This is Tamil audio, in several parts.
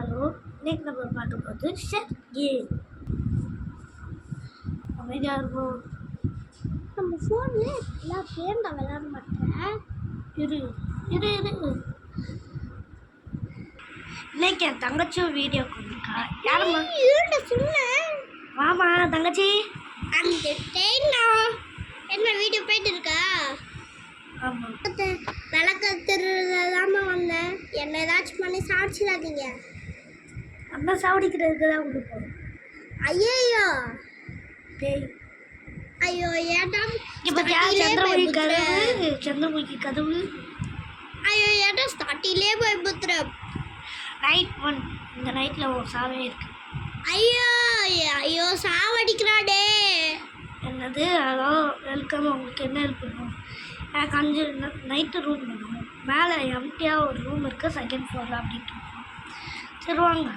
ஹலோ, இன்னைக்கு நம்ம பார்க்க போகிறது ஷெட் கேம். அமைதியாக இருக்கும். நம்ம ஃபோனில் எல்லாம் கேம் நான் விளையாட மாட்டேன். இரு இரு இரு இன்னைக்கு என் தங்கச்சியும் வீடியோ கொடுத்துருக்கா. யாருமா இருட சொன்னேன். வாமா தங்கச்சி. அந்த ட்ரெயினா என்ன வீடியோ போயிட்டு இருக்கா? ஆமாம், விளக்கத்துலாம வந்தேன். என்ன ஏதாச்சும் பண்ணி சாப்பிச்சிடாதீங்க. அந்த சாவடிக்கிறதுக்கு தான் கொடுப்போம். ஐயோ டேய், ஐயோ ஏடா இப்போ சந்திரமுகி கதவு, சந்திரமுகி கதவு. ஐயோ ஏடா ஸ்டார்டிங்லேயே பயமுத்துற. நைட் 1 இந்த நைட்டில் ஒரு சாவே இருக்கு. ஐயோ ஐயோ சாவடிக்கிறாடே. என்னது? Hello, welcome. உங்களுக்கு என்ன ஹெல்ப் பண்ணும்? எனக்கு 5 நைட்டு ரூம் வேணும். மேலே எம்டியாக ஒரு ரூம் இருக்குது, செகண்ட் ஃப்ளோரில் அப்படின்ட்டு இருக்கோம். சரி வாங்க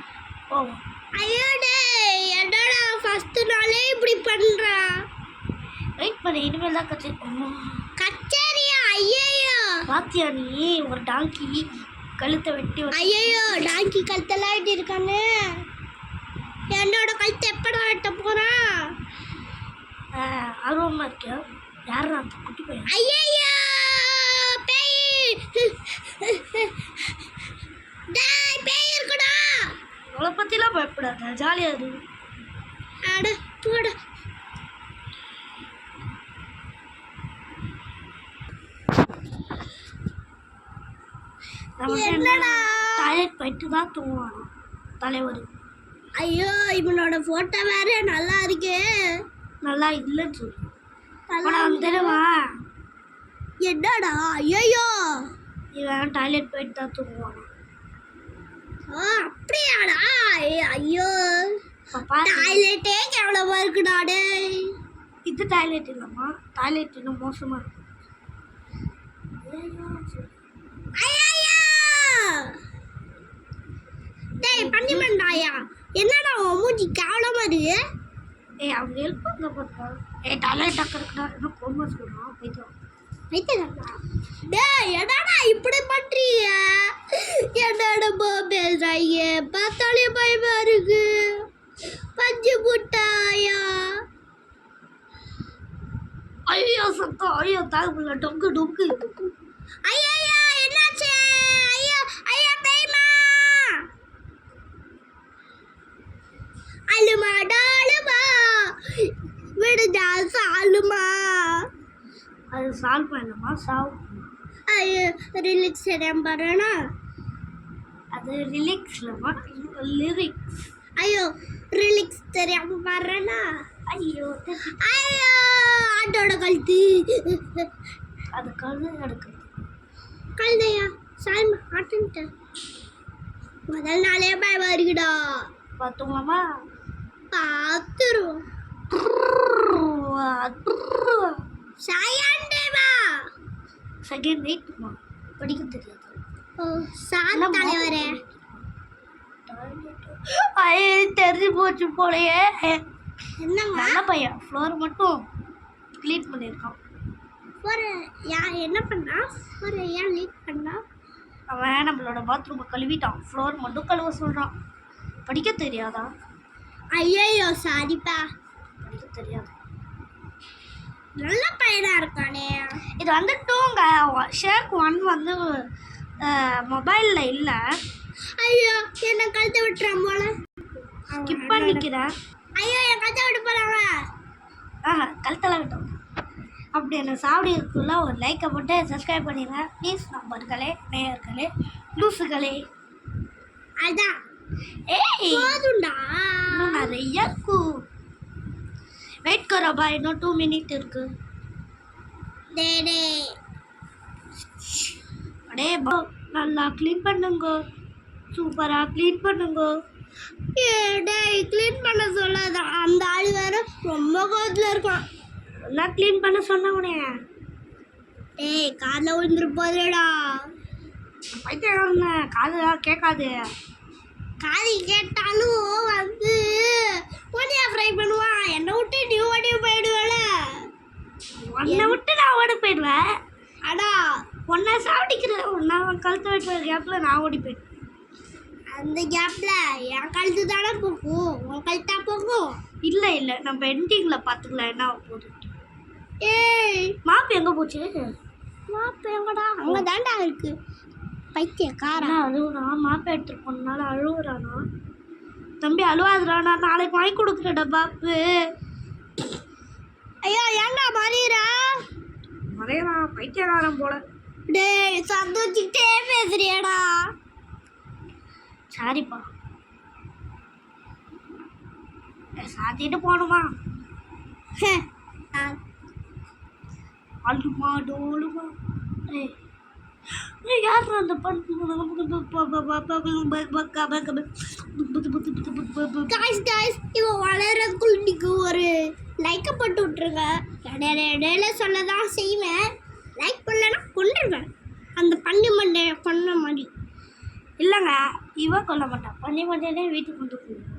போவோம். ஐயோடே என்னடா ஃபர்ஸ்ட் நாளே இப்படி பண்ணுறா? வெயிட் பண்ணி, இனிமேல் தான் கற்றுக்கணும். கச்சேரியா? ஐயோ பாத்தியா நீ ஒரு டாங்கி கழுத்தை வெட்டி ஐயோ டாங்கி கழுத்தெல்லாம் வெட்டி இருக்கானு. என்னோட கழுத்தை எப்படா வெட்ட போகிறான்? ஆர்வமாக இருக்கியா? யாரும் அந்த குட்டி பையன். ஐயோ பேய், டேய் பேய் இருக்குடா. அவளை பற்றிலாம் பயப்படாத, ஜாலியாக இரு. அட போடா. நம்ம என்னடா டாய்லெட் போயிட்டு தான் தூங்குவானோ தலைவர். ஐயோ இவனோட போட்டோ வேற நல்லா இருக்கு. நல்லா இல்லைன்னு சொல்லு. வந்துடுவா. என்னடா? ஐயோ இவன் டாய்லெட் போயிட்டு தான் தூங்குவானோ. அப்படியாடா? ஐயோ பாப்பா, டாய்லெட்டே எவ்வளவா இருக்குடா டேய். இது டாய்லெட் இல்லைம்மா, டாய்லெட் இன்னும் மோசமாக இருக்கு. ஐயோ டேய் பன்னிமண்டாயா, என்னடா உன் மூஞ்சி கேவலமா இருக்கு. ஏய், அவங்க ஹெல்ப் பண்ண பார்த்தா. ஏய், டாய்லெட் டக்கருக்குடா, இன்னும் கோமா சொல்கிறான். போய்ட்டு டேய் என்னடா இப்படி பண்றீங்க? என்னடா பேசுறாங்க? பார்த்தாலே பயமா இருக்கு. பஞ்சு முட்டாயா? ஐயோ சத்தம், ஐயோ தாக்குல டொங்கு டொங்கு. ஐயோ என்னாச்சு? ஐயோ ஐயோ பேய்மா. அழுமா டாலுமா விடுதா சாலுமா. அது சால்வ் பண்ணலாமா? சாவு. ஐயோ ரிலிக்ஸ் பாருனா. அது ரிலிக்ஸ் இல்லைம்மா, லிரிக்ஸ். ஐயோ ரிலிக்ஸ் தெரியாம பாருனா. ஐயோ ஐயோ ஆட்டோட கழுத்து. அது கழுது எடுக்குது. கழுதையா? சால்மா ஆட்டுன்ட்ட முதல் நாளே பயமா இருக்குடா. பார்த்துங்களாமா? பார்த்துரும். சாயாண்டேவா செகண்ட் நைட்டுமா, படிக்க தெரியாது. ஓ சாந்த தலைவரே. ஐயே தெரிஞ்சு போச்சு போலையே. என்னம்மா நல்ல பையன், ஃப்ளோர் மட்டும் க்ளீன் பண்ணியிருக்கான். ஒரு என்ன பண்ணா? ஒரு ஏன் லீக் பண்ணா? அவன் நம்மளோட பாத்ரூமை கழுவிட்டான், ஃப்ளோர் மட்டும் கழுவ சொல்கிறான். படிக்க தெரியாதா? ஐயோ சாரிப்பா, படிக்க தெரியாது. நல்ல பையனா இருக்கானே. இது வந்து 2ங்க. ஷேக் 1 வந்து மொபைலில் இல்லை. ஐயோ என்ன கழுத்தை விட்டுறான் போல. ஸ்கிப் பண்ணிக்கிறேன். ஐயோ என் கழுத்தை விட்டு போறாங்க. கழுத்தெல்லாம் விட்டோம். அப்படி என்ன சாப்பிடி இருக்குள்ள ஒரு லைக்கை போட்டு சப்ஸ்கிரைப் பண்ணிடுங்க ப்ளீஸ். நம்பர்களே, நேயர்களே, லூசுகளே. அதான் ஏய் போதும்டா, இன்னும் நிறைய இருக்கு. வெயிட் கரோபா, இன்னும் 2 மினிட் இருக்கு. டேடே அடே நல்லா க்ளீன் பண்ணுங்க, சூப்பராக க்ளீன் பண்ணுங்க. டேய் க்ளீன் பண்ண சொல்லாத. அந்த ஆள் வேற ரொம்ப கோவத்தில் இருக்கான். நல்லா க்ளீன் பண்ண சொன்னவனே. டேய் காதில் விழுந்துரு போதுடா. பைத்தியம், காது கேட்காது. காதி கேட்டாலும் வந்து ஒன்னியா ஃப்ரை பண்ணுவான். என்னை விட்டு நீ ஓடி போயிடுவேல. உன்னை விட்டு நான் ஓடி போயிடுவேன். அடா ஒன்றா சாப்பிடிக்கிறேன், ஒன்றா கழுத்து வெட்டுற கேப்பில் நான் ஓடி போயிடுவேன். அந்த கேப்ல என் கழுத்து தானே போகும், உன் கழுத்தா போகும். இல்லை இல்லை, நம்ம எண்டிங்கில் பார்த்துக்கலாம் என்ன ஆக போகுது. ஏய் மாப்பு எங்கே போச்சு? மாப்பு எங்கடா? அங்கே தாண்டா இருக்கு. பைத்தியக்காரா. ஆனால் அழுகுறான், மாப்பை எடுத்துகிட்டு போனனால அழுகுறானா? தம்பி அழுவாதுடா, நான் நாளைக்கு வாங்கி கொடுக்குறேன்டா பாப்பு. ஐயோ ஏன்டா மறியறா? மறையறான், பைத்தியக்காரன் போல. டேய் சந்தோஷிக்கிட்டே பேசுறியடா. சாரிப்பா. சாத்திட்டு போகணுமா? அழுமா டோலுமா. யார் அந்த guys இவன் வளர்றதுக்குள்ள நீங்க ஒரு லைக்கை போட்டு விட்டுருங்க. இடையில சொல்ல தான் செய்வேன். லைக் பண்ணலன்னா கொண்டுருவேன். அந்த பண்ணி மண்டை பண்ண மாதிரி. இல்லைங்க, இவன் கொல்ல மாட்டான். பண்ணி பண்ணே வீட்டுக்கு கொண்டு போவோம்.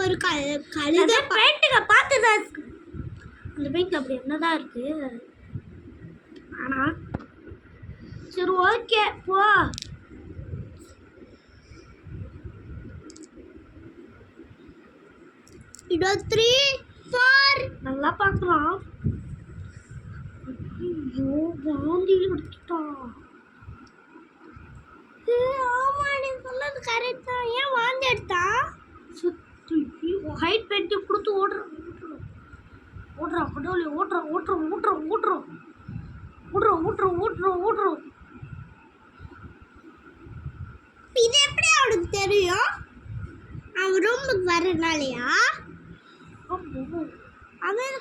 ஒரு கழுத பெயிண்ட்டுங்க பார்த்துதான் இருக்கு. அந்த பெயிண்டில் அப்படி என்னதான் இருக்கு? ஆனால் சரி ஓகே போ. இதோ 3 4 நல்லா பார்க்கலாம். ஐயோ வாந்தி எடுத்துட்டான். ஆமா நீ சொன்னது கரெக்ட் தான். ஏன் வாந்தி எடுத்தான்? ஹைட் பெயிண்ட் கொடுத்து ஓடுறான் கடவுளே. ஓடுறோம் இது எப்படி அவனுக்கு தெரியும்? அவன் ரூமுக்கு வர்றதுனாலயா? அவன்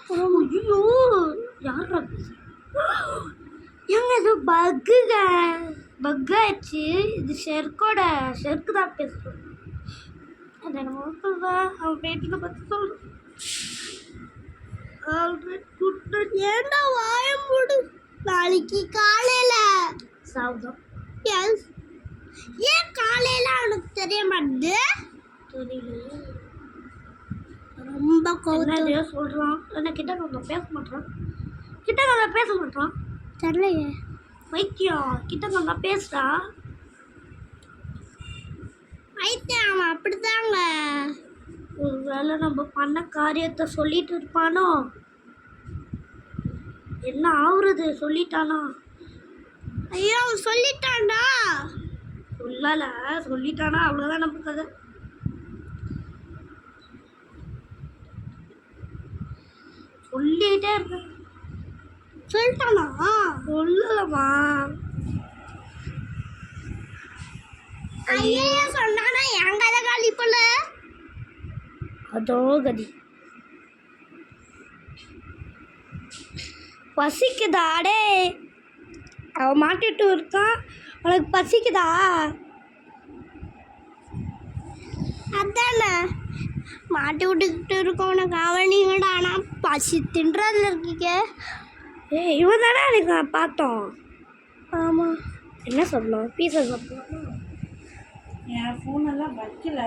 ஐயோ யாரா இவங்க ஏதோ பக் ஆயிடுச்சு. இது ஷெர்க்கு தான் பேசுகிறோம். அதை நம்ம சொல்லுவேன். அவன் பேட்டில் பற்றி சொல்கிறேன். Good night. ஏன்டா வாய மூடு. நாளைக்கு காலையில சாவுதான். எஸ். ஏன் காலையில அவனுக்கு தெரிய மாட்டேது? தெரியல. ரொம்ப கோவம் சொல்கிறான். என்ன கிட்ட கொஞ்சம் பேச மாட்டான். தெரியலையே. வைத்தியம் கிட்ட கொஞ்சம் பேசுறா. வைத்தியம் அவன் அப்படிதாங்க. ஒரு வேளை நம்ம பண்ண காரியத்தை சொல்லிட்டு இருப்பானோ? என்ன ஆகுறது? சொல்லிட்டானா? ஐயோ அவன் சொல்லிட்டான்டா. சொல்லிட்டானா அவ்வளோதான் நம்ம கதை. சொல்லிட்டே இருக்க. சொல்லிட்டானா? சொல்லலமா. ஐயா சொன்னானா என் கதை காலி போல. அதோ கதி. பசிக்குதா? டே அவன் மாட்டிட்டு இருக்கான். உனக்கு பசிக்குதா? அதானே மாட்டி விட்டுக்கிட்டு இருக்கோம். உனக்கு அவனிங்கடா. ஆனால் பசி தின்றதுல இருக்கீங்க. இவன் தானே எனக்கு பார்த்தோம். ஆமாம். என்ன சொல்லணும்? பீஸா சாப்பிடலாம். என் ஃபோனெல்லாம் வைக்கல.